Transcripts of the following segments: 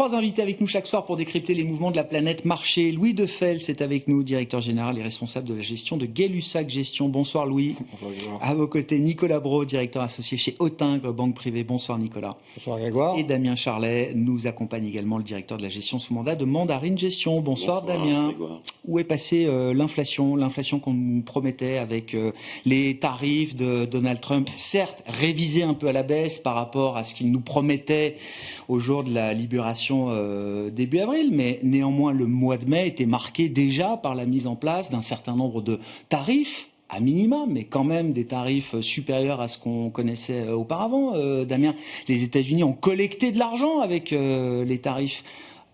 3 invités avec nous chaque soir pour décrypter les mouvements de la planète marché. Louis Defels est avec nous, directeur général et responsable de la gestion de Gay-Lussac Gestion. Bonsoir Louis. Bonsoir Grégoire. À vos côtés, Nicolas Brault, directeur associé chez Autingre, banque privée. Bonsoir Nicolas. Bonsoir Grégoire. Et Damien Charlet nous accompagne également, le directeur de la gestion sous mandat de Mandarine Gestion. Bonsoir Damien. Grégoire. Où est passée l'inflation qu'on nous promettait avec les tarifs de Donald Trump, certes révisés un peu à la baisse par rapport à ce qu'il nous promettait au jour de la libération début avril, mais néanmoins le mois de mai était marqué déjà par la mise en place d'un certain nombre de tarifs à minima, mais quand même des tarifs supérieurs à ce qu'on connaissait auparavant. Damien, les États-Unis ont collecté de l'argent avec les tarifs.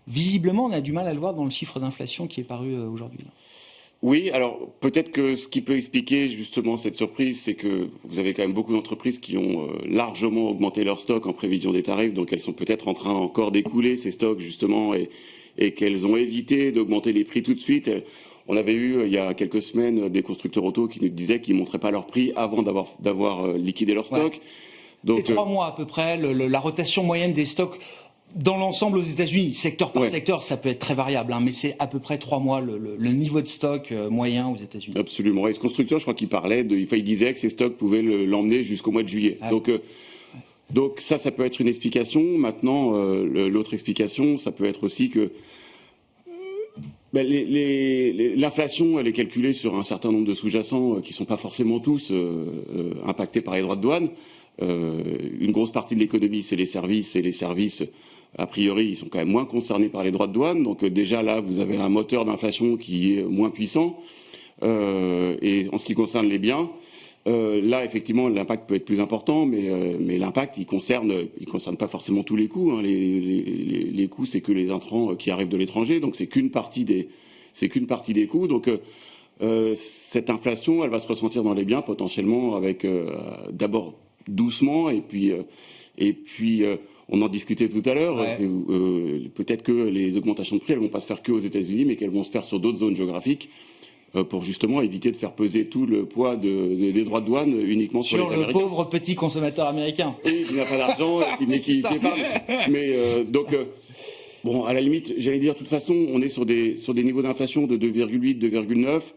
Visiblement, on a du mal à le voir dans le chiffre d'inflation qui est paru aujourd'hui. Oui, alors peut-être que ce qui peut expliquer justement cette surprise, c'est que vous avez quand même beaucoup d'entreprises qui ont largement augmenté leurs stocks en prévision des tarifs, donc elles sont peut-être en train encore d'écouler ces stocks justement et qu'elles ont évité d'augmenter les prix tout de suite. On avait eu il y a quelques semaines des constructeurs auto qui nous disaient qu'ils ne montraient pas leurs prix avant d'avoir liquidé leurs stocks. Ouais. Donc, c'est 3 mois à peu près, la rotation moyenne des stocks. Dans l'ensemble aux États-Unis, secteur par secteur, ça peut être très variable, mais c'est à peu près 3 mois le niveau de stock moyen aux États-Unis. Absolument. Et ce constructeur, je crois qu'il il disait que ces stocks pouvaient l'emmener jusqu'au mois de juillet. Ah, donc ça peut être une explication. Maintenant, l'autre explication, ça peut être aussi que l'inflation, elle est calculée sur un certain nombre de sous-jacents qui ne sont pas forcément tous impactés par les droits de douane. Une grosse partie de l'économie, c'est les services, et les services, a priori, ils sont quand même moins concernés par les droits de douane. Donc déjà là, vous avez un moteur d'inflation qui est moins puissant. Et en ce qui concerne les biens, là, effectivement, l'impact peut être plus important, mais l'impact, il concerne pas forcément tous les coûts. Hein. Les coûts, c'est que les intrants qui arrivent de l'étranger, donc c'est qu'une partie des coûts. Donc cette inflation, elle va se ressentir dans les biens potentiellement avec d'abord doucement et puis on en discutait tout à l'heure. Ouais. Peut-être que les augmentations de prix, elles vont pas se faire que aux États-Unis, mais qu'elles vont se faire sur d'autres zones géographiques pour justement éviter de faire peser tout le poids des droits de douane uniquement sur les Américains. Sur le pauvre petit consommateur américain. Et il n'a pas d'argent, mais qui épargne. Mais bon, à la limite, j'allais dire, de toute façon, on est sur des niveaux d'inflation de 2,8, 2,9.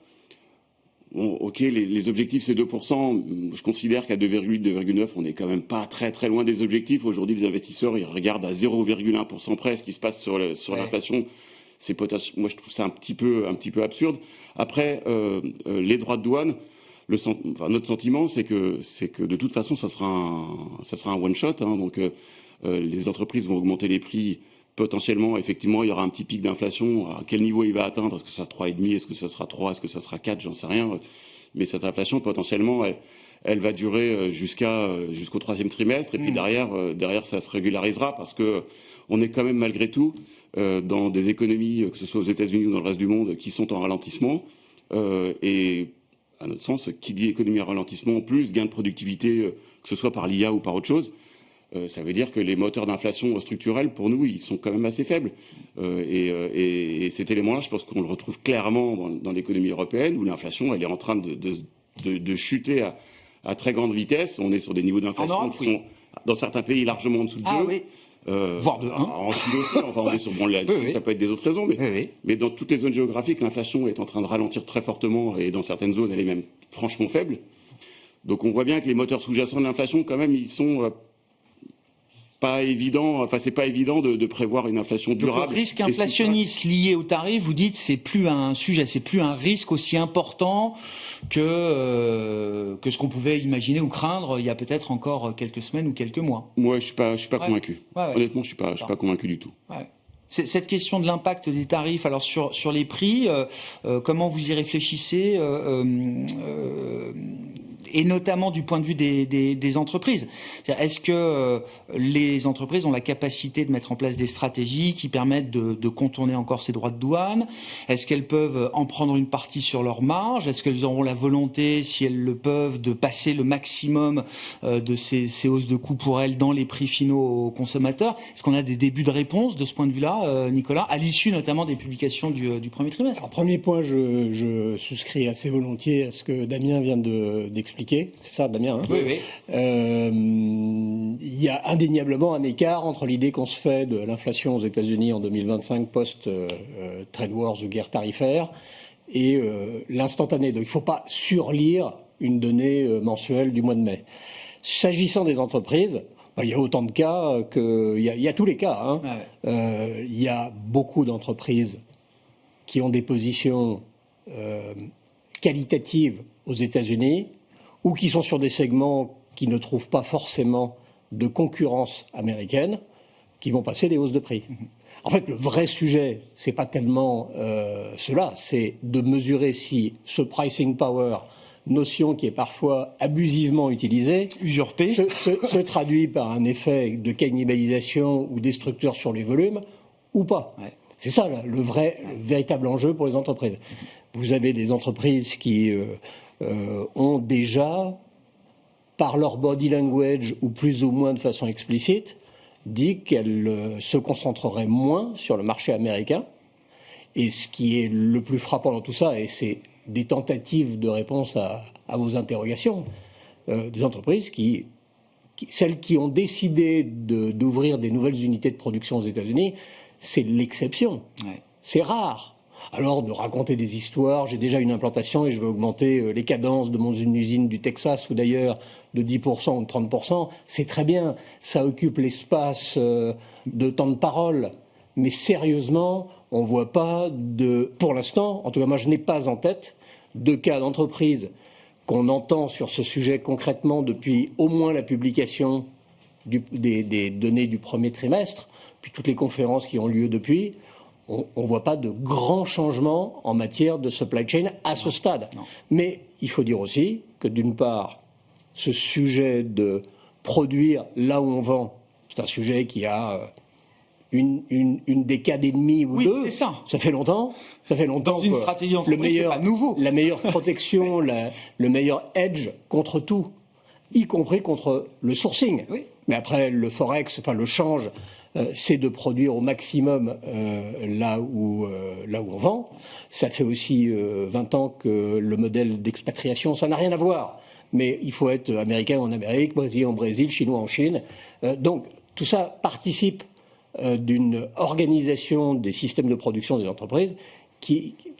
Bon, ok, les objectifs c'est 2%. Je considère qu'à 2,8, 2,9, on n'est quand même pas très très loin des objectifs. Aujourd'hui, les investisseurs ils regardent à 0,1% près ce qui se passe sur l'inflation. Moi, je trouve ça un petit peu absurde. Après, les droits de douane, notre sentiment, c'est que de toute façon, ça sera un one shot. Hein, donc, les entreprises vont augmenter les prix. Potentiellement, effectivement, il y aura un petit pic d'inflation. À quel niveau il va atteindre? Est-ce que ça sera 3,5? Est-ce que ça sera 3? Est-ce que ça sera 4? J'en sais rien. Mais cette inflation, potentiellement, elle va durer jusqu'au 3e trimestre. Et puis derrière, ça se régularisera parce que on est quand même malgré tout dans des économies, que ce soit aux États-Unis ou dans le reste du monde, qui sont en ralentissement. Et à notre sens, qui dit économie en ralentissement, en plus gain de productivité, que ce soit par l'IA ou par autre chose. Ça veut dire que les moteurs d'inflation structurels, pour nous, ils sont quand même assez faibles. Et cet élément-là, je pense qu'on le retrouve clairement dans l'économie européenne, où l'inflation, elle est en train de chuter à très grande vitesse. On est sur des niveaux d'inflation qui sont, dans certains pays, largement en dessous de 2. Ah oui. Voire de 1. En Chine aussi, enfin, on est sur ça peut être des autres raisons, mais dans toutes les zones géographiques, l'inflation est en train de ralentir très fortement, et dans certaines zones, elle est même franchement faible. Donc on voit bien que les moteurs sous-jacents de l'inflation, quand même, ils sont pas évident, c'est pas évident de prévoir une inflation durable. Donc le risque inflationniste lié au tarif, vous dites, c'est plus un sujet, c'est plus un risque aussi important que ce qu'on pouvait imaginer ou craindre il y a peut-être encore quelques semaines ou quelques mois. Moi, je suis pas convaincu. Ouais. Honnêtement, je suis pas convaincu du tout. Ouais. Cette question de l'impact des tarifs, alors sur les prix, comment vous y réfléchissez et notamment du point de vue des entreprises. Est-ce que les entreprises ont la capacité de mettre en place des stratégies qui permettent de contourner encore ces droits de douane? Est-ce qu'elles peuvent en prendre une partie sur leur marge? Est-ce qu'elles auront la volonté, si elles le peuvent, de passer le maximum de ces hausses de coûts pour elles dans les prix finaux aux consommateurs? Est-ce qu'on a des débuts de réponse de ce point de vue-là, Nicolas, à l'issue notamment des publications du premier trimestre? Alors, premier point, je souscris assez volontiers à ce que Damien vient d'expliquer. expliqué, c'est ça Damien, hein? Oui, oui. Il y a indéniablement un écart entre l'idée qu'on se fait de l'inflation aux États-Unis en 2025 post-trade wars ou guerre tarifaire et l'instantané. Donc il ne faut pas surlire une donnée mensuelle du mois de mai. S'agissant des entreprises, il y a autant de cas il y a tous les cas, hein. Ah ouais. Il y a beaucoup d'entreprises qui ont des positions qualitatives aux États-Unis ou qui sont sur des segments qui ne trouvent pas forcément de concurrence américaine, qui vont passer des hausses de prix. En fait, le vrai sujet, c'est pas tellement cela, c'est de mesurer si ce pricing power, notion qui est parfois abusivement utilisée, Usurpé. se traduit par un effet de cannibalisation ou destructeur sur les volumes ou pas. Ouais. C'est ça le véritable enjeu pour les entreprises. Vous avez des entreprises qui ont déjà, par leur body language ou plus ou moins de façon explicite, dit qu'elles se concentreraient moins sur le marché américain. Et ce qui est le plus frappant dans tout ça, et c'est des tentatives de réponse à vos interrogations, des entreprises celles qui ont décidé d'ouvrir des nouvelles unités de production aux États-Unis, c'est l'exception. Ouais. C'est rare. Alors de raconter des histoires, j'ai déjà une implantation et je vais augmenter les cadences de mon usine du Texas ou d'ailleurs de 10% ou de 30%, c'est très bien, ça occupe l'espace de temps de parole, mais sérieusement, on ne voit pas pour l'instant, en tout cas moi je n'ai pas en tête, de cas d'entreprise qu'on entend sur ce sujet concrètement depuis au moins la publication des données du premier trimestre, puis toutes les conférences qui ont lieu depuis. On ne voit pas de grands changements en matière de supply chain à ce stade. Non. Mais il faut dire aussi que d'une part, ce sujet de produire là où on vend, c'est un sujet qui a une décade et demie ou deux. C'est ça. Ça fait longtemps. Dans une stratégie d'entreprise, c'est pas nouveau. La meilleure protection, le meilleur edge contre tout, y compris contre le sourcing. Oui. Mais après, le forex, enfin le change, c'est de produire au maximum là où on vend. Ça fait aussi 20 ans que le modèle d'expatriation, ça n'a rien à voir. Mais il faut être américain en Amérique, brésilien en Brésil, chinois en Chine. Donc tout ça participe d'une organisation des systèmes de production des entreprises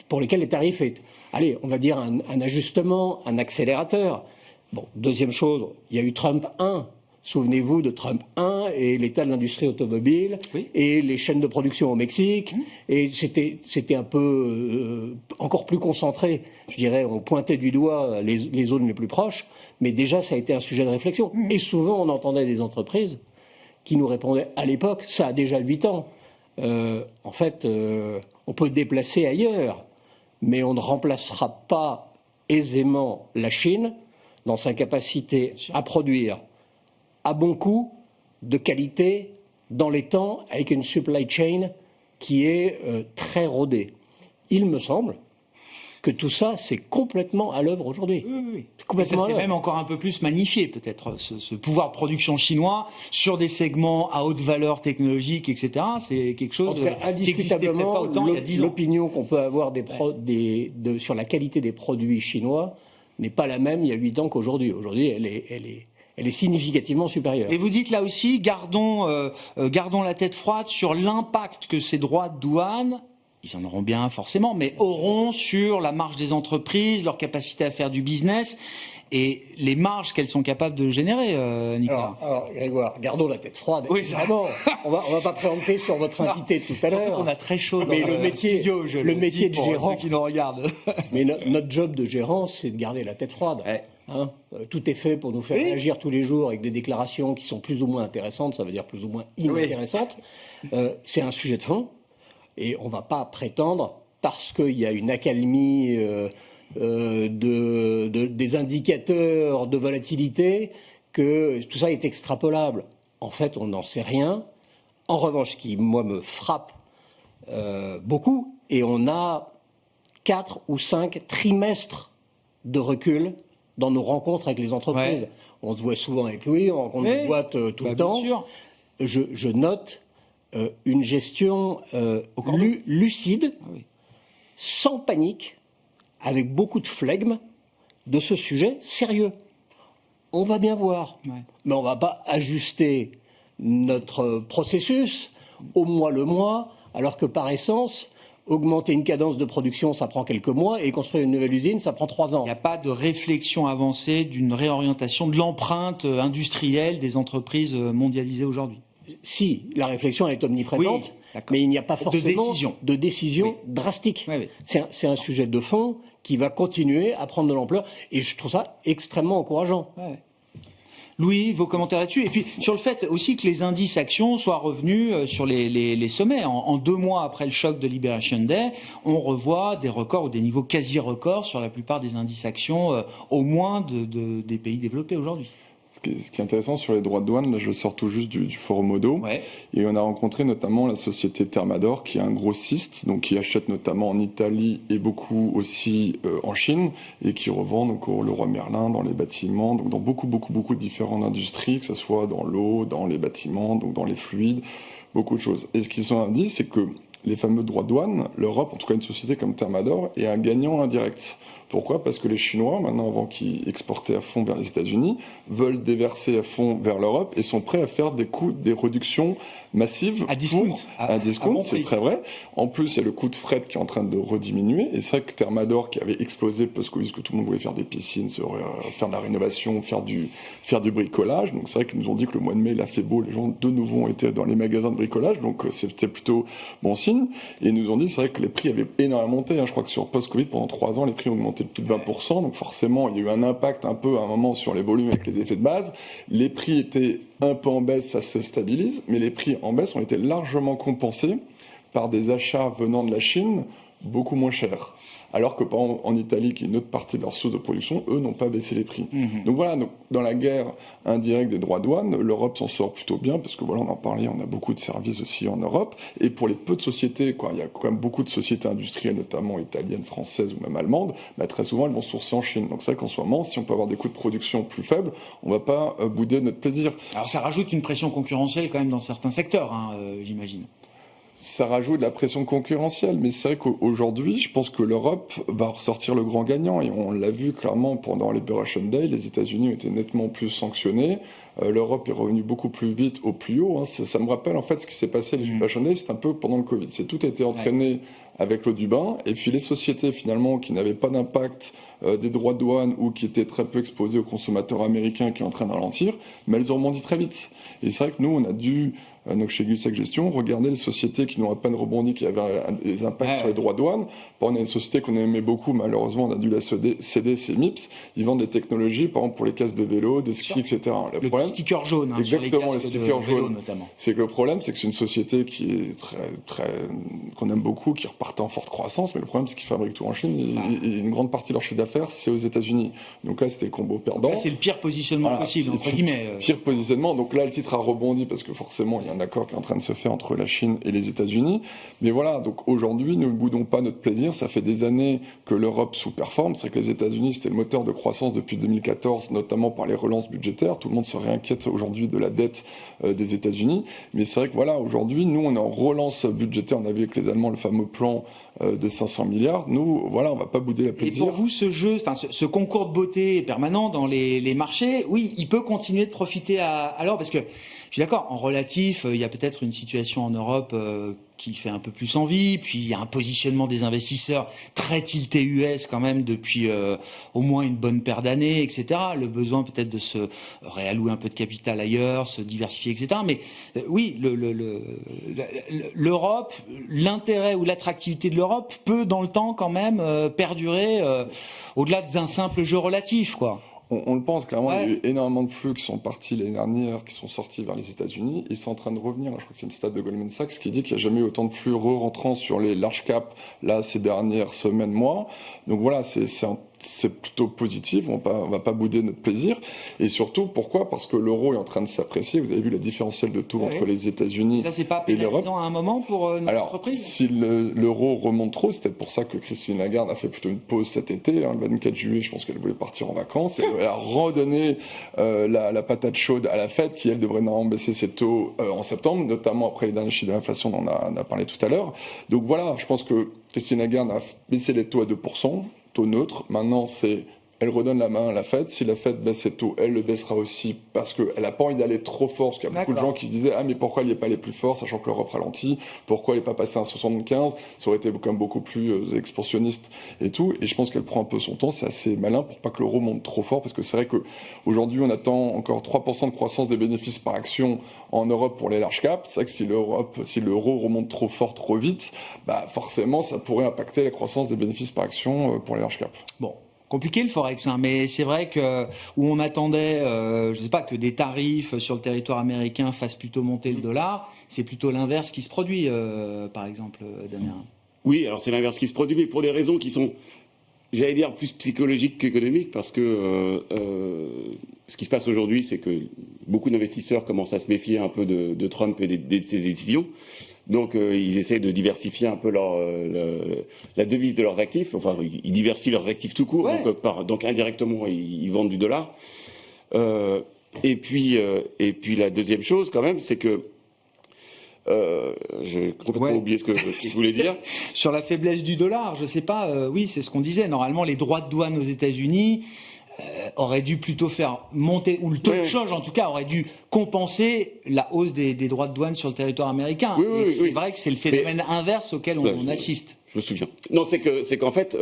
pour lesquels les tarifs est, allez, on va dire un ajustement, un accélérateur. Bon, deuxième chose, il y a eu Trump 1. Souvenez-vous de Trump 1 et l'état de l'industrie automobile, oui, et les chaînes de production au Mexique. Et c'était un peu encore plus concentré. Je dirais, on pointait du doigt les zones les plus proches, mais déjà ça a été un sujet de réflexion. Et souvent on entendait des entreprises qui nous répondaient à l'époque, ça a déjà 8 ans. En fait, on peut déplacer ailleurs, mais on ne remplacera pas aisément la Chine dans sa capacité à produire à bon coût, de qualité, dans les temps, avec une supply chain qui est très rodée. Il me semble que tout ça, c'est complètement à l'œuvre aujourd'hui. Oui. Complètement. C'est même encore un peu plus magnifié, peut-être, ce pouvoir de production chinois sur des segments à haute valeur technologique, etc. C'est quelque chose qui n'existait peut-être pas autant il y a 10 ans. L'opinion qu'on peut avoir sur la qualité des produits chinois n'est pas la même il y a 8 ans qu'aujourd'hui. Aujourd'hui, elle est significativement supérieure. Et vous dites là aussi, gardons la tête froide sur l'impact que ces droits de douane, ils en auront bien forcément, mais auront sur la marge des entreprises, leur capacité à faire du business et les marges qu'elles sont capables de générer, Nicolas. Alors Grégoire, gardons la tête froide. Oui, vraiment. On va pas préempter sur votre invité tout à l'heure. On a très chaud dans le studio, le métier de gérant, ceux qui nous regardent. Mais notre job de gérant, c'est de garder la tête froide. Ouais. Hein, tout est fait pour nous faire réagir tous les jours avec des déclarations qui sont plus ou moins intéressantes, ça veut dire plus ou moins inintéressantes. C'est un sujet de fond et on ne va pas prétendre, parce qu'il y a une accalmie des indicateurs de volatilité, que tout ça est extrapolable. En fait, on n'en sait rien. En revanche, ce qui, moi, me frappe beaucoup, et on a 4 ou 5 trimestres de recul dans nos rencontres avec les entreprises. Ouais. On se voit souvent avec Louis, on rencontre des boîtes tout le temps. Sûr. Je note une gestion lucide, sans panique, avec beaucoup de flegme, de ce sujet sérieux. On va bien voir. Ouais. Mais on ne va pas ajuster notre processus au mois le mois, alors que par essence, augmenter une cadence de production, ça prend quelques mois, et construire une nouvelle usine, ça prend 3 ans. Il n'y a pas de réflexion avancée d'une réorientation de l'empreinte industrielle des entreprises mondialisées aujourd'hui. Si, la réflexion elle est omniprésente, oui, mais il n'y a pas forcément de décision drastique. Oui, oui. C'est un sujet de fond qui va continuer à prendre de l'ampleur, et je trouve ça extrêmement encourageant. Ouais. Louis, vos commentaires là-dessus. Et puis sur le fait aussi que les indices actions soient revenus sur les sommets. En 2 mois après le choc de Liberation Day, on revoit des records ou des niveaux quasi-records sur la plupart des indices actions, au moins des pays développés aujourd'hui. Ce qui est intéressant sur les droits de douane, là je sors tout juste du Forum Modo, Ouais. et on a rencontré notamment la société Thermador, qui est un grossiste, donc qui achète notamment en Italie et beaucoup aussi en Chine, et qui revend donc au Leroy Merlin dans les bâtiments, donc dans beaucoup de différentes industries, que ce soit dans l'eau, dans les bâtiments, donc dans les fluides, beaucoup de choses. Et ce qu'ils ont dit, c'est que les fameux droits de douane, l'Europe, en tout cas une société comme Thermador, est un gagnant indirect. Pourquoi ? Parce que les Chinois, maintenant, avant qu'ils exportaient à fond vers les États-Unis, veulent déverser à fond vers l'Europe et sont prêts à faire des réductions massives. À discount. À discount, bon c'est prix. très vrai. En plus, il y a le coût de fret qui est en train de rediminuer. Et c'est vrai que Thermador, qui avait explosé post-Covid, que tout le monde voulait faire des piscines, faire de la rénovation, faire du bricolage. Donc c'est vrai qu'ils nous ont dit que le mois de mai, il a fait beau. Les gens, de nouveau, ont été dans les magasins de bricolage. Donc c'était plutôt bon signe. Et ils nous ont dit, c'est vrai que les prix avaient énormément monté. Je crois que sur post-Covid, pendant 3 ans, les prix ont augmenté de plus de 20%. Donc forcément, il y a eu un impact un peu à un moment sur les volumes avec les effets de base. Les prix étaient un peu en baisse, ça se stabilise. Mais les prix en baisse ont été largement compensés par des achats venant de la Chine beaucoup moins chers. Alors que par exemple en Italie, qui est une autre partie de leur source de production, eux n'ont pas baissé les prix. Donc voilà, donc, dans la guerre indirecte des droits de douane, l'Europe s'en sort plutôt bien, parce que voilà, on en parlait, on a beaucoup de services aussi en Europe. Et pour les peu de sociétés, il y a quand même beaucoup de sociétés industrielles, notamment italiennes, françaises ou même allemandes, très souvent elles vont sourcer en Chine. Donc c'est vrai qu'en ce moment, si on peut avoir des coûts de production plus faibles, on ne va pas bouder notre plaisir. Alors ça rajoute une pression concurrentielle quand même dans certains secteurs, j'imagine. Ça rajoute de la pression concurrentielle, mais c'est vrai qu'aujourd'hui, je pense que l'Europe va ressortir le grand gagnant, et on l'a vu clairement pendant Liberation Day, les États-Unis ont été nettement plus sanctionnés, l'Europe est revenue beaucoup plus vite au plus haut, ça me rappelle en fait ce qui s'est passé à Liberation Day, c'est un peu pendant le Covid, tout a été entraîné avec l'eau du bain, et puis les sociétés finalement qui n'avaient pas d'impact des droits de douane ou qui étaient très peu exposées aux consommateurs américains qui est en train de ralentir, mais elles ont rebondi très vite. Et c'est vrai que nous, on a dû, donc chez Gussac Gestion, regarder les sociétés qui n'ont à peine rebondi, qui avaient des impacts sur les droits de douane. On a une société qu'on aimait beaucoup, malheureusement, on a dû la céder, c'est MIPS. Ils vendent des technologies, par exemple, pour les casques de vélo, de ski, etc. Le petit sticker jaune, exactement, sur les stickers vélo, jaunes. notamment. C'est que le problème, c'est que c'est une société qui est qu'on aime beaucoup, qui repartait en forte croissance, mais le problème, c'est qu'ils fabriquent tout en Chine, et une grande partie de leur chiffre d'affaires, c'est aux États-Unis. Donc là, c'était le combo perdant. Là, c'est le pire positionnement possible, entre guillemets. Pire positionnement. Donc là, le titre a rebondi parce que forcément, il y a un accord qui est en train de se faire entre la Chine et les États-Unis. Mais voilà, donc aujourd'hui, nous ne boudons pas notre plaisir. Ça fait des années que l'Europe sous-performe. C'est vrai que les États-Unis, c'était le moteur de croissance depuis 2014, notamment par les relances budgétaires. Tout le monde se réinquiète aujourd'hui de la dette des États-Unis. Mais c'est vrai que voilà, aujourd'hui, nous, on est en relance budgétaire. On a vu avec les Allemands le fameux plan de 500 milliards. Nous, voilà, on va pas bouder la plaisir. Et pour vous, ce jeu, ce concours de beauté permanent dans les marchés, oui, il peut continuer de profiter à l'or, parce que je suis d'accord, en relatif, il y a peut-être une situation en Europe qui fait un peu plus envie, puis il y a un positionnement des investisseurs très tilté US quand même depuis au moins une bonne paire d'années, etc. Le besoin peut-être de se réallouer un peu de capital ailleurs, se diversifier, etc. Mais oui, l'Europe, l'intérêt ou l'attractivité de l'Europe peut dans le temps quand même perdurer au-delà d'un simple jeu relatif, quoi. On le pense clairement, il y a eu énormément de flux qui sont partis l'année dernière, qui sont sortis vers les États-Unis. Ils sont en train de revenir. Là, je crois que c'est une stat de Goldman Sachs qui dit qu'il n'y a jamais eu autant de flux re-rentrants sur les large caps là ces dernières semaines, mois. Donc voilà, c'est plutôt positif, on va pas bouder notre plaisir. Et surtout, pourquoi ? Parce que l'euro est en train de s'apprécier. Vous avez vu la différentielle de taux entre les États-Unis ça, c'est pas et l'Europe. pénalisant à un moment pour notre entreprise ? Si l'euro remonte trop, c'est peut-être pour ça que Christine Lagarde a fait plutôt une pause cet été. Le 24 juillet, je pense qu'elle voulait partir en vacances. Et elle a redonné la patate chaude à la Fed, qui, elle, devrait normalement baisser ses taux en septembre, notamment après les derniers chiffres de l'inflation dont on a parlé tout à l'heure. Donc voilà, je pense que Christine Lagarde a baissé les taux à 2%. Taux neutre. Maintenant, c'est elle redonne la main à la Fed. Si la Fed baisse ses taux, elle le baissera aussi parce qu'elle n'a pas envie d'aller trop fort. Parce qu'il y a beaucoup de gens qui se disaient « Ah, mais pourquoi il n'est pas allé plus fort, sachant que l'Europe ralentit? Pourquoi il n'est pas passé à 1,75 ?» Ça aurait été quand même beaucoup plus expansionniste et tout. Et je pense qu'elle prend un peu son temps. C'est assez malin pour pas que l'euro monte trop fort. Parce que c'est vrai qu'aujourd'hui, on attend encore 3% de croissance des bénéfices par action en Europe pour les large caps. C'est vrai que si l'euro remonte trop fort, trop vite, bah forcément, ça pourrait impacter la croissance des bénéfices par action pour les large caps. Bon. Compliqué le Forex, hein, mais c'est vrai que où on attendait, je sais pas, que des tarifs sur le territoire américain fassent plutôt monter le dollar, c'est plutôt l'inverse qui se produit, par exemple, Damien. Oui, alors c'est l'inverse qui se produit, mais pour des raisons qui sont, j'allais dire, plus psychologiques qu'économiques, parce que ce qui se passe aujourd'hui, c'est que beaucoup d'investisseurs commencent à se méfier un peu de Trump et de ses décisions. Donc ils essaient de diversifier un peu la devise de leurs actifs. Enfin, ils diversifient leurs actifs tout court. Ouais. Donc indirectement, ils vendent du dollar. Et puis la deuxième chose, quand même, c'est que j'ai complètement oublié ce que je voulais dire. Sur la faiblesse du dollar, je sais pas. Oui, c'est ce qu'on disait. Normalement, les droits de douane aux États-Unis aurait dû plutôt faire monter, ou le taux de change en tout cas aurait dû compenser la hausse des droits de douane sur le territoire américain. C'est vrai que c'est le phénomène inverse auquel on assiste. Je me souviens. Non, c'est qu'en fait,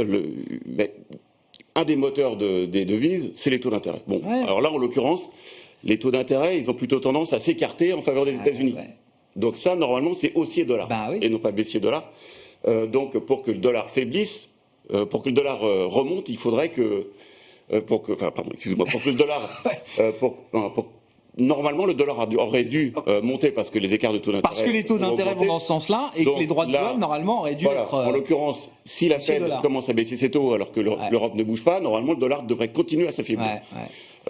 un des moteurs des devises, c'est les taux d'intérêt. Bon, alors là, en l'occurrence, les taux d'intérêt, ils ont plutôt tendance à s'écarter en faveur des États-Unis. Donc ça, normalement, c'est haussier dollar et non pas baissier dollar. Donc pour que le dollar faiblisse, pour que le dollar remonte, il faudrait que pour que le dollar, normalement le dollar aurait dû monter parce que les écarts de taux d'intérêt. Parce que les taux d'intérêt vont dans ce sens-là et que les droits de douane normalement auraient dû être. En l'occurrence, si la Fed commence à baisser ses taux alors que l'Europe ne bouge pas, normalement le dollar devrait continuer à s'affaiblir.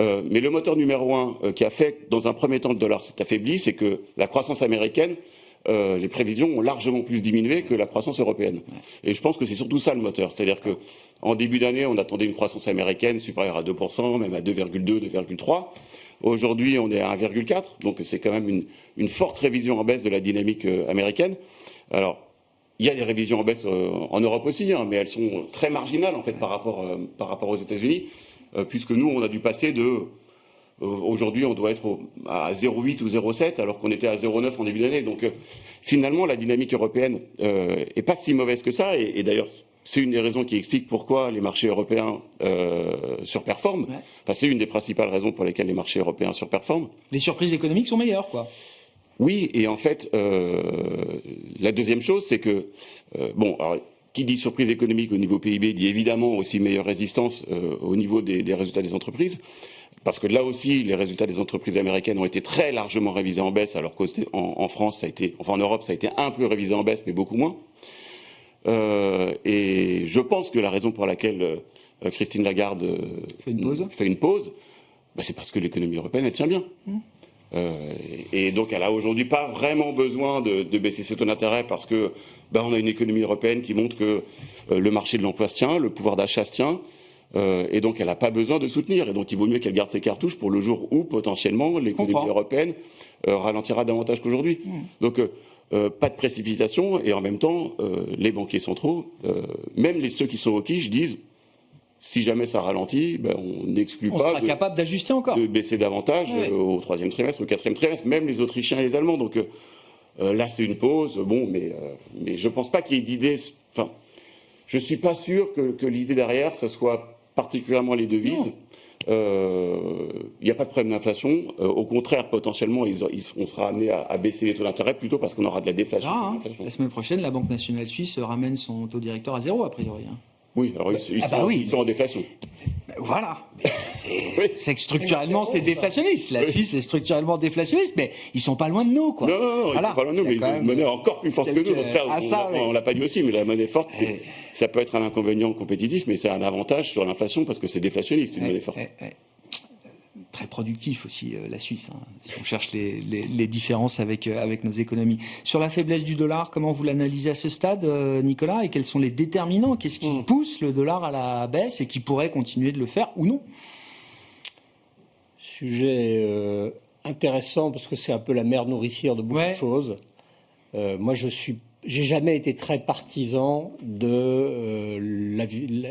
Mais le moteur numéro un qui a fait dans un premier temps le dollar s'est affaibli, c'est que la croissance américaine. Les prévisions ont largement plus diminué que la croissance européenne. Et je pense que c'est surtout ça le moteur. C'est-à-dire qu'en début d'année, on attendait une croissance américaine supérieure à 2%, même à 2,2, 2,3. Aujourd'hui, on est à 1,4. Donc c'est quand même une forte révision en baisse de la dynamique américaine. Alors, il y a des révisions en baisse en Europe aussi, mais elles sont très marginales en fait par rapport aux États-Unis, puisque nous, on a dû passer de... Aujourd'hui, on doit être à 0,8 ou 0,7 alors qu'on était à 0,9 en début d'année. Donc finalement, la dynamique européenne est pas si mauvaise que ça. Et d'ailleurs, c'est une des raisons qui explique pourquoi les marchés européens surperforment. Enfin, c'est une des principales raisons pour lesquelles les marchés européens surperforment. Les surprises économiques sont meilleures, quoi. Oui, et en fait, la deuxième chose, c'est que alors, qui dit surprise économique au niveau PIB dit évidemment aussi meilleure résistance au niveau des résultats des entreprises. Parce que là aussi, les résultats des entreprises américaines ont été très largement révisés en baisse, alors qu'en France, en Europe, ça a été un peu révisé en baisse, mais beaucoup moins. Et je pense que la raison pour laquelle Christine Lagarde fait une pause, c'est parce que l'économie européenne, elle tient bien. Et donc, elle a aujourd'hui pas vraiment besoin de baisser ses taux d'intérêt parce que on a une économie européenne qui montre que le marché de l'emploi se tient, le pouvoir d'achat se tient. Et donc, elle n'a pas besoin de soutenir. Et donc, il vaut mieux qu'elle garde ses cartouches pour le jour où, potentiellement, l'économie européenne ralentira davantage qu'aujourd'hui. Donc, pas de précipitation. Et en même temps, les banquiers centraux, même ceux qui sont au quiche, disent si jamais ça ralentit, on n'exclut pas sera capable d'ajuster encore. De baisser davantage au troisième trimestre, au quatrième trimestre, même les Autrichiens et les Allemands. Donc, là, c'est une pause. Mais je ne pense pas qu'il y ait d'idée... Enfin, je ne suis pas sûr que l'idée derrière, ce soit particulièrement les devises. Il n'y a pas de problème d'inflation. Au contraire, potentiellement, on sera amené à baisser les taux d'intérêt plutôt parce qu'on aura de la déflation. La semaine prochaine, la Banque nationale suisse ramène son taux directeur à 0, a priori. Oui, alors ils sont en déflation. Voilà. C'est que structurellement, c'est déflationniste. La Suisse est structurellement déflationniste, mais ils sont pas loin de nous, quoi. Non, ils sont pas loin de nous, mais ils ont une monnaie encore plus forte que nous. Donc ça, on l'a pas dit aussi, mais la monnaie forte, ça peut être un inconvénient compétitif, mais c'est un avantage sur l'inflation parce que c'est déflationniste, une monnaie forte. Très productif aussi, la Suisse, si on cherche les différences avec nos économies. Sur la faiblesse du dollar, comment vous l'analysez à ce stade, Nicolas, et quels sont les déterminants? Qu'est-ce qui pousse le dollar à la baisse et qui pourrait continuer de le faire ou non? Sujet intéressant parce que c'est un peu la mère nourricière de beaucoup de choses. Moi, j'ai jamais été très partisan de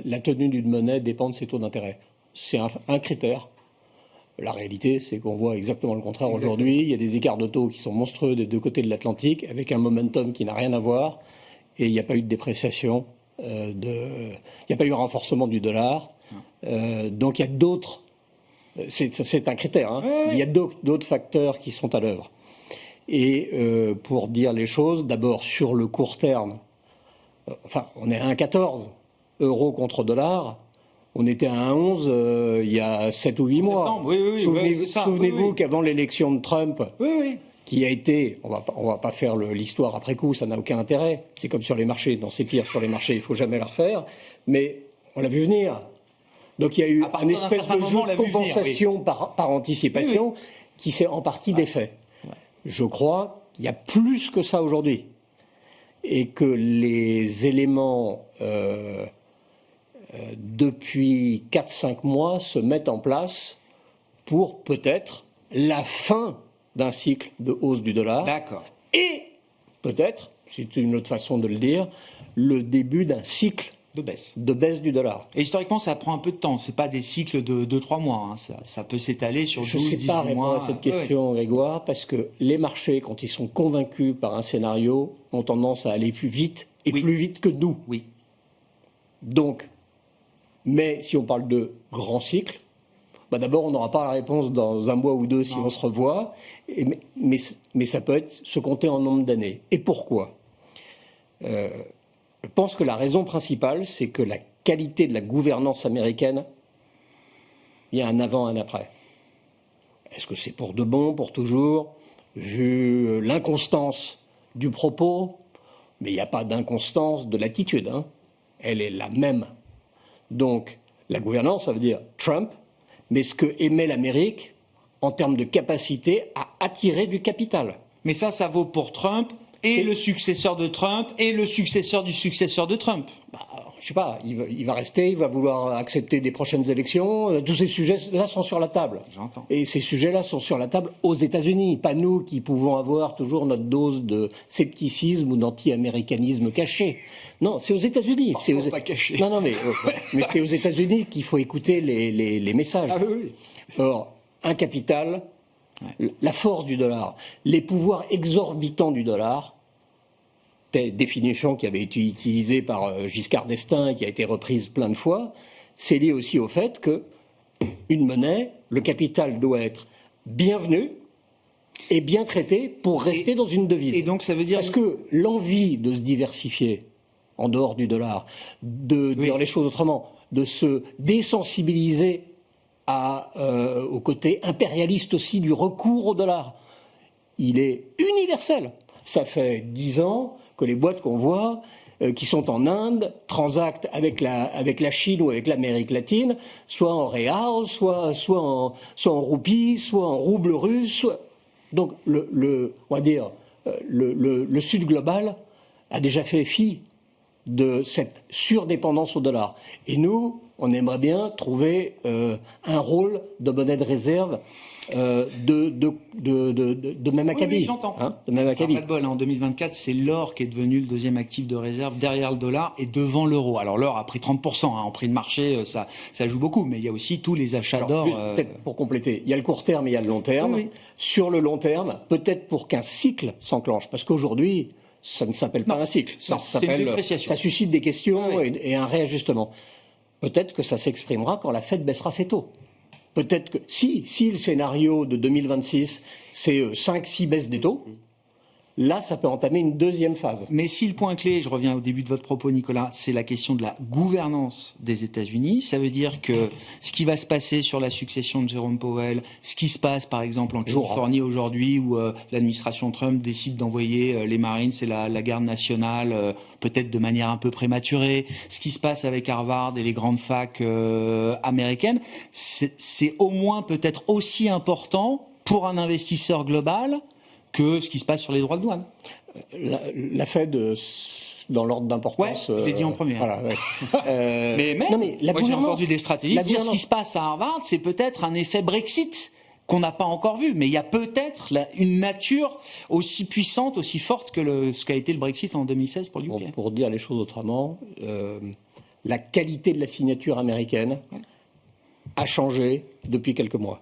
la tenue d'une monnaie dépend de ses taux d'intérêt. c'est un critère. La réalité, c'est qu'on voit exactement le contraire aujourd'hui. Il y a des écarts de taux qui sont monstrueux des deux côtés de l'Atlantique, avec un momentum qui n'a rien à voir, et il n'y a pas eu de dépréciation, il n'y a pas eu un renforcement du dollar. Donc il y a d'autres, c'est un critère, hein. Oui. Il y a d'autres facteurs qui sont à l'œuvre. Et pour dire les choses, d'abord sur le court terme, on est à 1,14 euros contre dollar. On était à 1,11 il y a 7 ou 8 mois. Oui, Souvenez-vous qu'avant l'élection de Trump, Oui. qui a été, on va pas faire l'histoire après coup, ça n'a aucun intérêt. C'est comme sur les marchés, non, c'est pire sur les marchés, il faut jamais la refaire. Mais on l'a vu venir. Donc il y a eu un espèce de jeu de compensation par anticipation qui s'est en partie défait. Ouais. Je crois qu'il y a plus que ça aujourd'hui. Et que les éléments depuis 4-5 mois se mettent en place pour peut-être la fin d'un cycle de hausse du dollar. D'accord. Et peut-être, c'est une autre façon de le dire, le début d'un cycle de baisse du dollar. Et historiquement, ça prend un peu de temps. C'est pas des cycles de 2-3 mois. Hein. Ça peut s'étaler sur 12-18 mois. Je ne sais pas répondre à cette question, Grégoire, parce que les marchés, quand ils sont convaincus par un scénario, ont tendance à aller plus vite et plus vite que nous. Oui. Donc, mais si on parle de grand cycle, d'abord, on n'aura pas la réponse dans un mois ou deux si on se revoit, mais ça peut se compter en nombre d'années. Et pourquoi ? Je pense que la raison principale, c'est que la qualité de la gouvernance américaine, il y a un avant, un après. Est-ce que c'est pour de bon, pour toujours ? Vu l'inconstance du propos, mais il n'y a pas d'inconstance de l'attitude, hein. Elle est la même. Donc, la gouvernance, ça veut dire Trump, mais ce que émet l'Amérique en termes de capacité à attirer du capital. Mais ça vaut pour Trump et le successeur de Trump et le successeur du successeur de Trump. Je sais pas, il va rester, il va vouloir accepter des prochaines élections. Tous ces sujets-là sont sur la table. J'entends. Et ces sujets-là sont sur la table aux États-Unis, pas nous qui pouvons avoir toujours notre dose de scepticisme ou d'anti-américanisme caché. Non, c'est aux États-Unis. Pas caché. Non, mais c'est aux États-Unis qu'il faut écouter les messages. Ah oui. Or, un capital, la force du dollar, les pouvoirs exorbitants du dollar, définition qui avait été utilisée par Giscard d'Estaing et qui a été reprise plein de fois, c'est lié aussi au fait que une monnaie, le capital doit être bienvenu et bien traité pour rester dans une devise. Et donc ça veut dire... Parce que l'envie de se diversifier en dehors du dollar, de dire les choses autrement, de se désensibiliser au côté impérialiste aussi du recours au dollar, il est universel. Ça fait 10 ans que les boîtes qu'on voit, qui sont en Inde, transactent avec la Chine ou avec l'Amérique latine, soit en réal, soit en roupies, soit en rouble russe. Donc, on va dire, le Sud global a déjà fait fi de cette surdépendance au dollar. Et nous, on aimerait bien trouver un rôle de monnaie de réserve de même acabit. Oui, j'entends. De même acabit. Pas de bol, en 2024, c'est l'or qui est devenu le deuxième actif de réserve derrière le dollar et devant l'euro. Alors l'or a pris 30%, en prix de marché, ça joue beaucoup, mais il y a aussi tous les achats d'or. Peut-être pour compléter, il y a le court terme et il y a le long terme. Oui. Sur le long terme, peut-être pour qu'un cycle s'enclenche, parce qu'aujourd'hui, ça ne s'appelle pas un cycle. Ça suscite des questions et un réajustement. Peut-être que ça s'exprimera quand la Fed baissera ses taux. Peut-être que si le scénario de 2026, c'est 5-6 baisses des taux, là, ça peut entamer une deuxième phase. Mais si le point clé, je reviens au début de votre propos, Nicolas, c'est la question de la gouvernance des États-Unis, ça veut dire que ce qui va se passer sur la succession de Jérôme Powell, ce qui se passe par exemple en Californie aujourd'hui où l'administration Trump décide d'envoyer les Marines et la garde nationale, peut-être de manière un peu prématurée, ce qui se passe avec Harvard et les grandes facs américaines, c'est au moins peut-être aussi important pour un investisseur global que ce qui se passe sur les droits de douane. La Fed, dans l'ordre d'importance... je l'ai dit en premier. Voilà, mais moi j'ai entendu des stratégistes dire ce qui se passe à Harvard, c'est peut-être un effet Brexit qu'on n'a pas encore vu, mais il y a peut-être une nature aussi puissante, aussi forte que ce qu'a été le Brexit en 2016 pour l'UK. Pour dire les choses autrement, la qualité de la signature américaine a changé depuis quelques mois.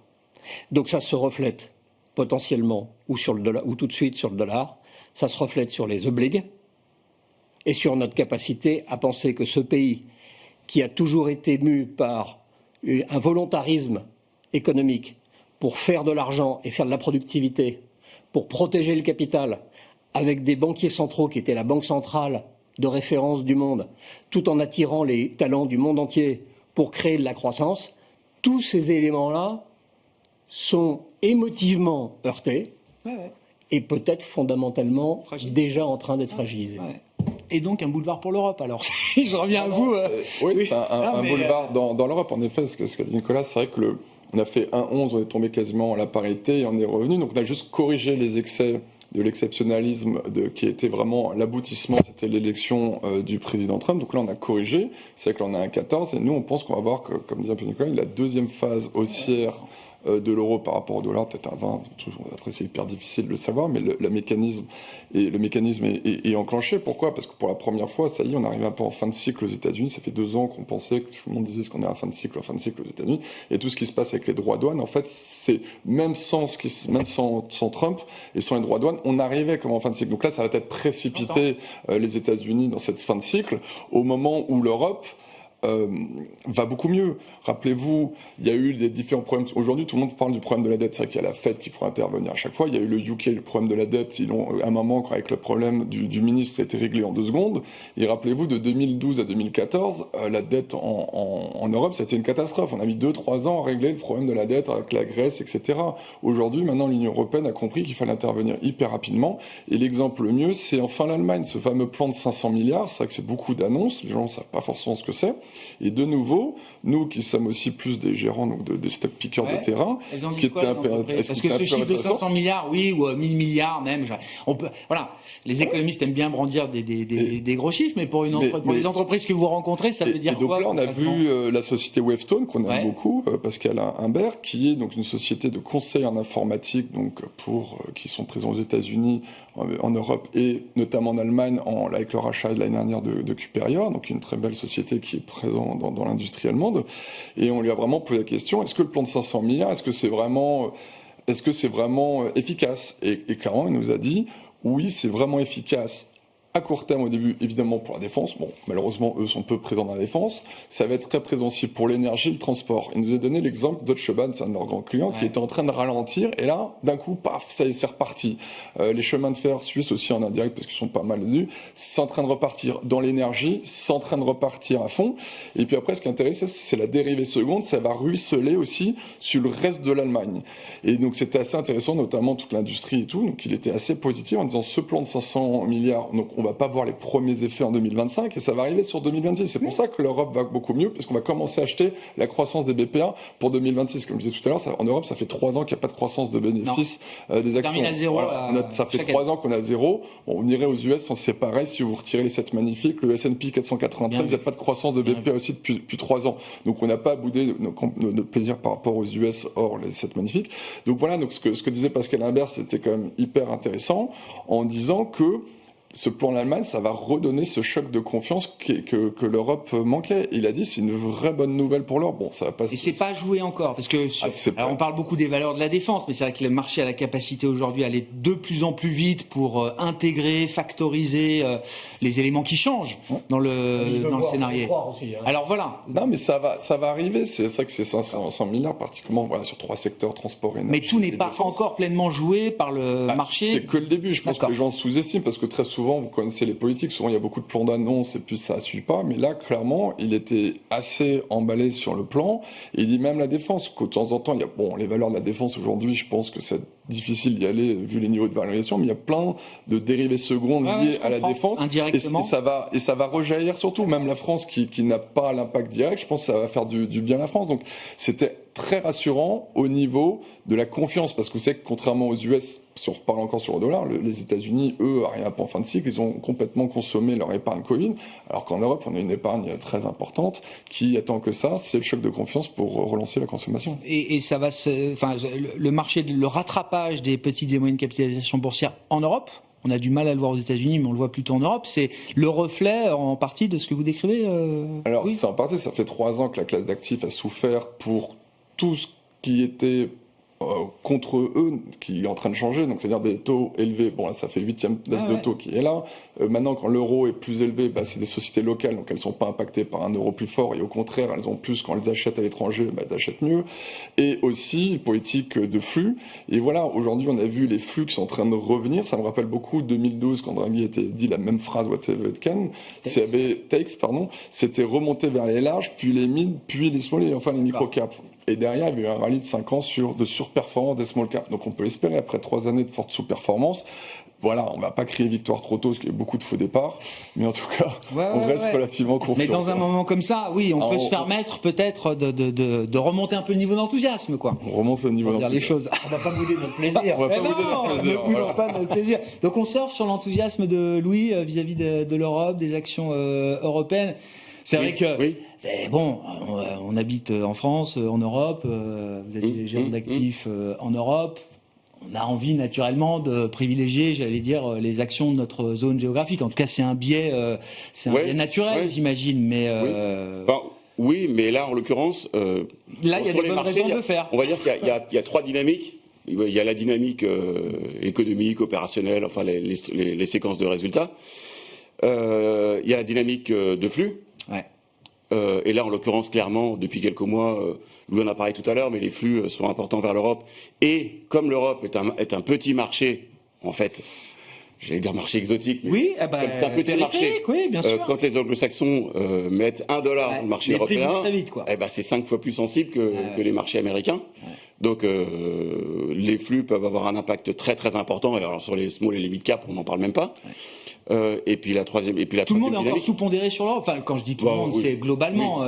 Donc ça se reflète potentiellement ou sur le dollar, ou tout de suite sur le dollar, ça se reflète sur les obligues et sur notre capacité à penser que ce pays qui a toujours été mu par un volontarisme économique pour faire de l'argent et faire de la productivité, pour protéger le capital, avec des banquiers centraux qui étaient la banque centrale de référence du monde, tout en attirant les talents du monde entier pour créer de la croissance, tous ces éléments-là sont émotivement heurtés et peut-être fondamentalement déjà en train d'être fragilisés. Ouais. Et donc un boulevard pour l'Europe, alors. Je reviens à vous. Oui, c'est un boulevard dans l'Europe, en effet, ce qu'a dit Nicolas, c'est vrai que on a fait 1,11, on est tombé quasiment à la parité et on est revenu, donc on a juste corrigé les excès de l'exceptionnalisme qui était vraiment l'aboutissement, c'était l'élection du président Trump. Donc là, on a corrigé. C'est vrai que là, on a un 14. Et nous, on pense qu'on va avoir, comme disait un peu Nicolas, la deuxième phase haussière de l'euro par rapport au dollar, peut-être un 20. Après, c'est hyper difficile de le savoir, mais le mécanisme est enclenché. Pourquoi ? Parce que pour la première fois, ça y est, on arrive un peu en fin de cycle aux États-Unis. Ça fait 2 ans qu'on pensait, que tout le monde disait qu'on est en fin de cycle aux États-Unis. Et tout ce qui se passe avec les droits douanes, en fait, c'est même sans Trump et sans les droits douanes, on arrivait comme en fin de cycle. Donc là, ça va peut-être précipiter les États-Unis dans cette fin de cycle au moment où l'Europe va beaucoup mieux. Rappelez-vous, il y a eu des différents problèmes. Aujourd'hui, tout le monde parle du problème de la dette. C'est vrai qu'il y a la Fed qui pourrait intervenir à chaque fois. Il y a eu le UK, le problème de la dette. Ils ont, à un moment, avec le problème du ministre, ça a été réglé en 2 secondes. Et rappelez-vous, de 2012 à 2014, la dette en Europe, ça a été une catastrophe. On a mis 2-3 ans à régler le problème de la dette avec la Grèce, etc. Aujourd'hui, maintenant, l'Union européenne a compris qu'il fallait intervenir hyper rapidement. Et l'exemple le mieux, c'est enfin l'Allemagne. Ce fameux plan de 500 milliards, c'est vrai que c'est beaucoup d'annonces. Les gens ne savent pas forcément ce que c'est. Et de nouveau, nous qui sommes aussi plus des gérants, donc des stock pickers de terrain, ce qui était parce que ce chiffre de 500 milliards, oui, ou 1000 milliards même, voilà, les économistes aiment bien brandir des gros chiffres, mais pour les entreprises que vous rencontrez, ça veut dire quoi ? Donc là, on a vu la société Wavestone, qu'on aime beaucoup, Pascal Imbert, qui est donc une société de conseil en informatique, donc qui sont présents aux États-Unis, en Europe et notamment en Allemagne, avec le rachat de l'année dernière de Cuperior, donc une très belle société qui est présente dans l'industrie allemande. Et on lui a vraiment posé la question, est-ce que le plan de 500 milliards, est-ce que c'est vraiment efficace ? Et clairement, il nous a dit, oui, c'est vraiment efficace. À court terme, au début, évidemment, pour la défense. Bon, malheureusement, eux sont peu présents dans la défense. Ça va être très présent aussi pour l'énergie, le transport. Il nous a donné l'exemple Deutsche Bahn, c'est un de leurs grands clients, qui était en train de ralentir. Et là, d'un coup, paf, ça y est, c'est reparti. Les chemins de fer suisses aussi en indirect, parce qu'ils sont pas mal vus, c'est en train de repartir dans l'énergie, c'est en train de repartir à fond. Et puis après, ce qui est intéressant, c'est la dérivée seconde. Ça va ruisseler aussi sur le reste de l'Allemagne. Et donc, c'était assez intéressant, notamment toute l'industrie et tout. Donc, il était assez positif en disant, ce plan de 500 milliards, donc on va pas voir les premiers effets en 2025 et ça va arriver sur 2026. C'est pour ça que l'Europe va beaucoup mieux, parce qu'on va commencer à acheter la croissance des BPA pour 2026. Comme je disais tout à l'heure, en Europe, ça fait 3 ans qu'il n'y a pas de croissance de bénéfices des actions. À zéro, voilà, ça fait 3 ans qu'on a zéro. Bon, on irait aux US, c'est pareil. Si vous retirez les 7 magnifiques, le S&P 493, il n'y a pas de croissance de BPA aussi depuis 3 ans. Donc on n'a pas boudé notre plaisir par rapport aux US hors les 7 magnifiques. Donc voilà, donc ce que disait Pascal Imbert, c'était quand même hyper intéressant en disant que ce plan de l'Allemagne, ça va redonner ce choc de confiance que l'Europe manquait. Il a dit, c'est une vraie bonne nouvelle pour l'Europe. Bon, ça va pas. Et c'est pas joué encore, parce que alors on parle beaucoup des valeurs de la défense, mais c'est vrai que le marché a la capacité aujourd'hui à aller de plus en plus vite pour intégrer, factoriser les éléments qui changent dans le scénario. Aussi, hein. Alors voilà. Non, mais ça va arriver. C'est ça que c'est 500 milliards, particulièrement sur 3 secteurs, transport, énergie. Mais tout n'est pas encore pleinement joué par le marché. C'est que le début. Je pense que les gens sous-estiment, parce que très souvent, vous connaissez les politiques, souvent il y a beaucoup de plans d'annonces et puis ça ne suit pas, mais là clairement il était assez emballé sur le plan, et il dit même la défense, qu'au de temps en temps, il y a les valeurs de la défense aujourd'hui, je pense que c'est difficile d'y aller vu les niveaux de valorisation, mais il y a plein de dérivés secondes liés à la défense, indirectement. Et ça va rejaillir surtout, même la France qui n'a pas l'impact direct, je pense que ça va faire du bien à la France, donc c'était très rassurant au niveau de la confiance, parce que vous savez que contrairement aux US, si on reparle encore sur le dollar, les États-Unis, eux, arrivent en fin de cycle, ils ont complètement consommé leur épargne Covid, alors qu'en Europe, on a une épargne très importante qui attend que ça, c'est le choc de confiance pour relancer la consommation. Et ça va le marché, le rattrapage des petites et moyennes capitalisations boursières en Europe, on a du mal à le voir aux États-Unis, mais on le voit plutôt en Europe. C'est le reflet en partie de ce que vous décrivez. Alors, oui. c'est en partie, ça fait 3 ans que la classe d'actifs a souffert pour tout ce qui était contre eux, qui est en train de changer, donc c'est-à-dire des taux élevés. Bon, là, ça fait 8e baisse de taux qui est là. Maintenant, quand l'euro est plus élevé, c'est des sociétés locales, donc elles ne sont pas impactées par un euro plus fort, et au contraire, elles ont plus, quand elles achètent à l'étranger, elles achètent mieux. Et aussi, politique de flux. Et voilà, aujourd'hui, on a vu les flux qui sont en train de revenir. Ça me rappelle beaucoup 2012, quand Draghi était dit la même phrase, whatever it can, c'était remonté vers les larges, puis les mid, puis les small, et enfin les micro-caps. Et derrière, il y a eu un rallye de 5 ans de surperformance des small caps. Donc on peut espérer, après 3 années de forte sous-performance, voilà, on ne va pas crier victoire trop tôt, parce qu'il y a eu beaucoup de faux départs, mais en tout cas, on reste relativement confiant. Mais dans un moment comme ça, oui, on peut se permettre peut-être de remonter un peu le niveau d'enthousiasme, quoi. On remonte le niveau d'enthousiasme. Dire les choses. On va pas bouder notre plaisir. On va pas bouder notre plaisir. Ne boudons pas notre plaisir. Donc on surfe sur l'enthousiasme de Louis vis-à-vis de l'Europe, des actions européennes. C'est vrai que, bon, on habite en France, en Europe, vous êtes des gérants d'actifs en Europe. On a envie naturellement de privilégier, j'allais dire, les actions de notre zone géographique. En tout cas, c'est un biais, biais naturel, j'imagine. Mais oui, mais là, en l'occurrence, là, il y a des bonnes raisons de le faire. On va dire qu'il y a 3 dynamiques. Il y a la dynamique économique, opérationnelle, enfin les séquences de résultats. Il y a la dynamique de flux. Et là, en l'occurrence, clairement, depuis quelques mois, Louis en a parlé tout à l'heure, mais les flux sont importants vers l'Europe. Et comme l'Europe est un petit marché, en fait, j'allais dire marché exotique, mais comme c'est un petit marché, bien sûr. Quand les anglo-saxons mettent $1 dans le marché européen, c'est 5 fois plus sensible que les marchés américains. Donc les flux peuvent avoir un impact très très important. Et alors sur les small et les mid cap, on n'en parle même pas. Et puis la troisième, tout le monde est encore sous-pondéré sur l'Europe. Enfin, quand je dis tout le monde, c'est globalement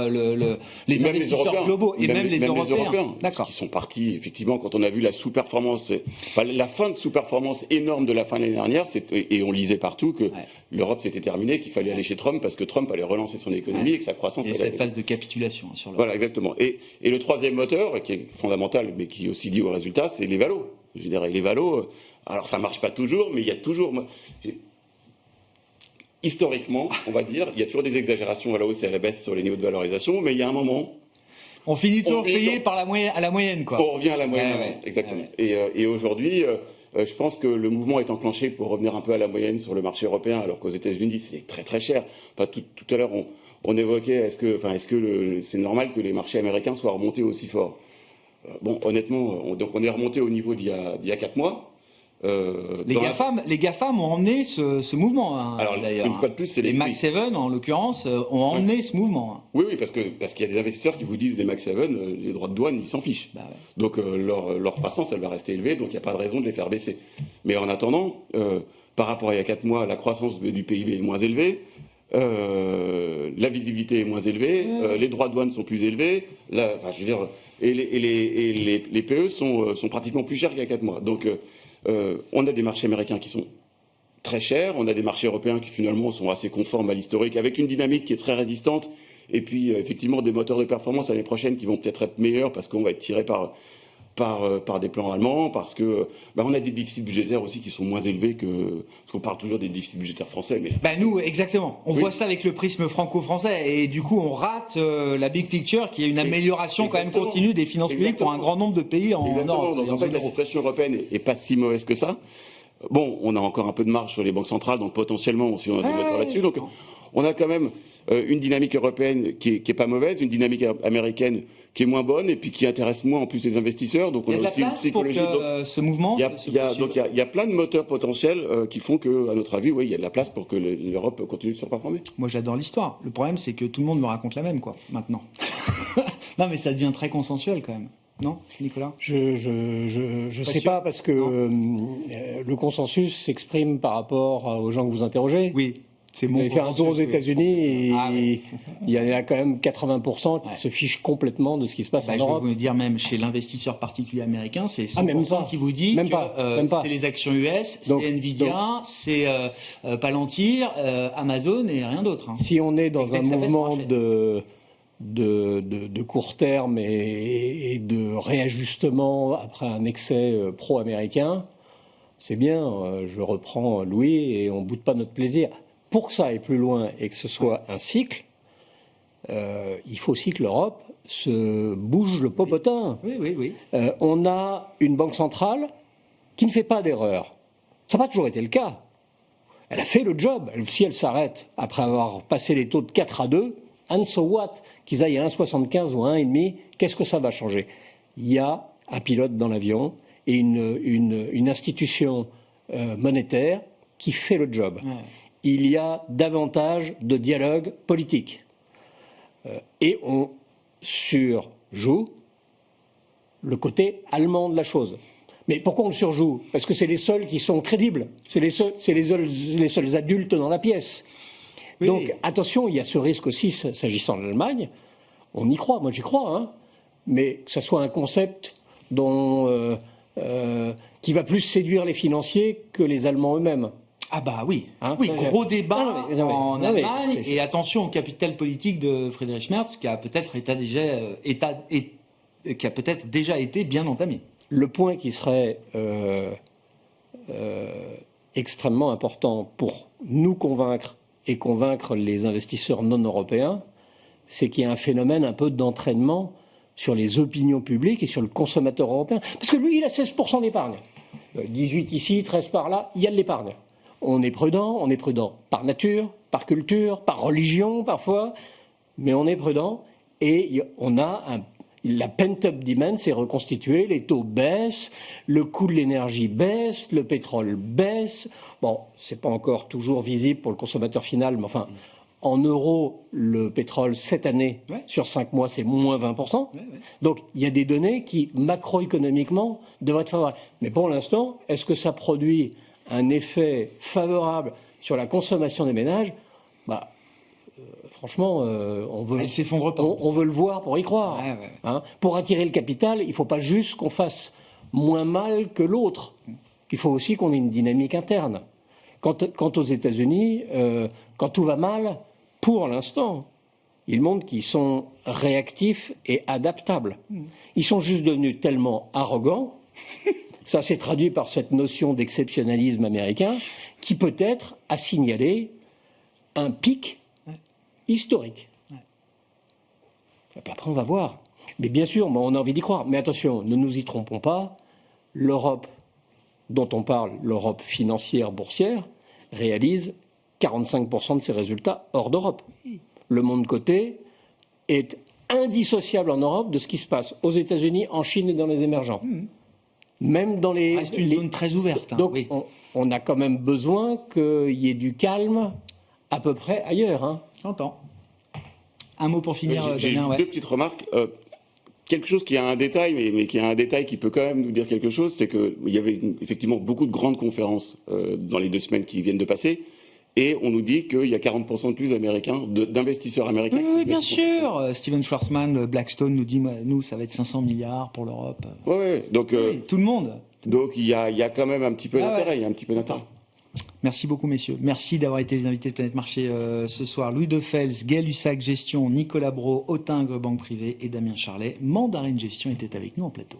les investisseurs globaux et même les Européens. D'accord. Qui sont partis effectivement quand on a vu la sous-performance, la fin de sous-performance énorme de la fin de l'année dernière, et on lisait partout que l'Europe s'était terminée, qu'il fallait aller chez Trump parce que Trump allait relancer son économie et que sa croissance. Et cette phase de capitulation sur l'Europe. Voilà, exactement. Et le troisième moteur, qui est fondamental, mais qui aussi dit au résultat, c'est les valos. Je dirais les valos. Alors ça marche pas toujours, mais il y a toujours. Historiquement, on va dire, il y a toujours des exagérations à la hausse et à la baisse sur les niveaux de valorisation, mais il y a un moment. On finit toujours payé à la moyenne, quoi. On revient à la moyenne, exactement. Et aujourd'hui, je pense que le mouvement est enclenché pour revenir un peu à la moyenne sur le marché européen, alors qu'aux États-Unis, c'est très très cher. Enfin, tout à l'heure, on évoquait, est-ce que c'est normal que les marchés américains soient remontés aussi fort ? Bon, honnêtement, donc on est remonté au niveau d'il y a 4 mois. Les GAFAM ont emmené ce mouvement, alors, d'ailleurs. Une fois de plus, c'est les Mag 7, en l'occurrence, ont emmené ce mouvement. Oui, parce qu'il y a des investisseurs qui vous disent les Mag 7, les droits de douane, ils s'en fichent. Donc leur croissance, elle va rester élevée, donc il n'y a pas de raison de les faire baisser. Mais en attendant, par rapport à il y a 4 mois, la croissance du PIB est moins élevée, la visibilité est moins élevée, les droits de douane sont plus élevés, et les PE sont pratiquement plus chers qu'il y a 4 mois. Donc on a des marchés américains qui sont très chers, on a des marchés européens qui finalement sont assez conformes à l'historique, avec une dynamique qui est très résistante, et puis effectivement des moteurs de performance l'année prochaine qui vont peut-être être meilleurs parce qu'on va être tiré par des plans allemands, parce que on a des déficits budgétaires aussi qui sont moins élevés parce qu'on parle toujours des déficits budgétaires français. Mais nous, exactement. On voit ça avec le prisme franco-français, et du coup, on rate la big picture, qui est une amélioration quand même continue des finances publiques pour un grand nombre de pays en Europe. Donc en fait, la situation européenne est pas si mauvaise que ça. Bon, on a encore un peu de marge sur les banques centrales, donc potentiellement, si on a des moteurs là-dessus. Donc, on a quand même une dynamique européenne qui est pas mauvaise, une dynamique américaine qui est moins bonne, et puis qui intéresse moins en plus les investisseurs. Donc, on a aussi une psychologie. Ce mouvement. Il y a plein de moteurs potentiels qui font que, à notre avis, il y a de la place pour que l'Europe continue de surperformer. Moi, j'adore l'histoire. Le problème, c'est que tout le monde me raconte la même, quoi, maintenant. Non, mais ça devient très consensuel quand même. Non, Nicolas ? Je sais pas, parce que le consensus s'exprime par rapport aux gens que vous interrogez. Oui. Vous avez fait un tour aux États-Unis et il y en a quand même 80% qui se fichent complètement de ce qui se passe en Europe. Je vais vous dire, même chez l'investisseur particulier américain, c'est 100% qui vous dit que c'est les actions US, c'est Nvidia, c'est Palantir, Amazon et rien d'autre. Si on est dans un mouvement de court terme et de réajustement après un excès pro-américain, c'est bien, je reprends Louis, et on ne boude pas notre plaisir. Pour que ça aille plus loin et que ce soit un cycle, il faut aussi que l'Europe se bouge le popotin. Oui. On a une banque centrale qui ne fait pas d'erreur. Ça n'a pas toujours été le cas. Elle a fait le job. Si elle s'arrête après avoir passé les taux de 4 à 2, and so what? Qu'ils aillent à 1,75 ou à 1,5, qu'est-ce que ça va changer? Il y a un pilote dans l'avion et une institution monétaire qui fait le job. Ouais. Il y a davantage de dialogue politique. Et on surjoue le côté allemand de la chose. Mais pourquoi on le surjoue? Parce que c'est les seuls qui sont crédibles. C'est les seuls adultes dans la pièce. Oui. Donc attention, il y a ce risque aussi s'agissant de l'Allemagne. On y croit, moi j'y crois, hein. Mais que ce soit un concept qui va plus séduire les financiers que les Allemands eux-mêmes. Ah bah oui, hein, oui, gros débat en Allemagne, et attention au capital politique de Friedrich Merz qui a peut-être déjà été bien entamé. Le point qui serait extrêmement important pour nous convaincre et convaincre les investisseurs non européens, c'est qu'il y a un phénomène un peu d'entraînement sur les opinions publiques et sur le consommateur européen. Parce que lui, il a 16% d'épargne. 18 ici, 13 par là, il y a de l'épargne. On est prudent par nature, par culture, par religion parfois, mais on est prudent et on a la pent-up demand s'est reconstituée, les taux baissent, le coût de l'énergie baisse, le pétrole baisse. Bon, c'est pas encore toujours visible pour le consommateur final, mais enfin, en euros, le pétrole cette année, sur 5 mois, c'est moins 20%. Donc, il y a des données qui, macroéconomiquement, devraient être favorables. Mais pour l'instant, est-ce que ça produit un effet favorable sur la consommation des ménages? Franchement, elle s'effondre pas. On veut le voir pour y croire. Hein, pour attirer le capital, il ne faut pas juste qu'on fasse moins mal que l'autre. Il faut aussi qu'on ait une dynamique interne. Quant aux États-Unis, quand tout va mal, pour l'instant, ils montrent qu'ils sont réactifs et adaptables. Ils sont juste devenus tellement arrogants. Ça s'est traduit par cette notion d'exceptionnalisme américain qui peut-être a signalé un pic historique. Et puis après, on va voir. Mais bien sûr, on a envie d'y croire. Mais attention, ne nous y trompons pas. L'Europe dont on parle, l'Europe financière boursière, réalise 45% de ses résultats hors d'Europe. Le monde coté est indissociable en Europe de ce qui se passe aux États-Unis, en Chine et dans les émergents. Même dans les... C'est une zone très ouverte. Donc, on a quand même besoin qu'il y ait du calme à peu près ailleurs. Hein. J'entends. Un mot pour finir, J'ai Damien. deux petites remarques. Quelque chose qui a un détail, mais qui a un détail qui peut quand même nous dire quelque chose, c'est qu'il y avait effectivement beaucoup de grandes conférences dans les 2 semaines qui viennent de passer. Et on nous dit qu'il y a 40% de plus d'investisseurs américains. Oui, bien sûr. Steven Schwarzman, Blackstone nous dit, nous, ça va être 500 milliards pour l'Europe. Oui, donc tout le monde. Donc il y a quand même un petit peu d'intérêt. Merci beaucoup, messieurs. Merci d'avoir été les invités de Planète Marché ce soir. Louis Defels, Gaël Hussac Gestion, Nicolas Brault, Autingre Banque Privée et Damien Charlet, Mandarin Gestion, étaient avec nous en plateau.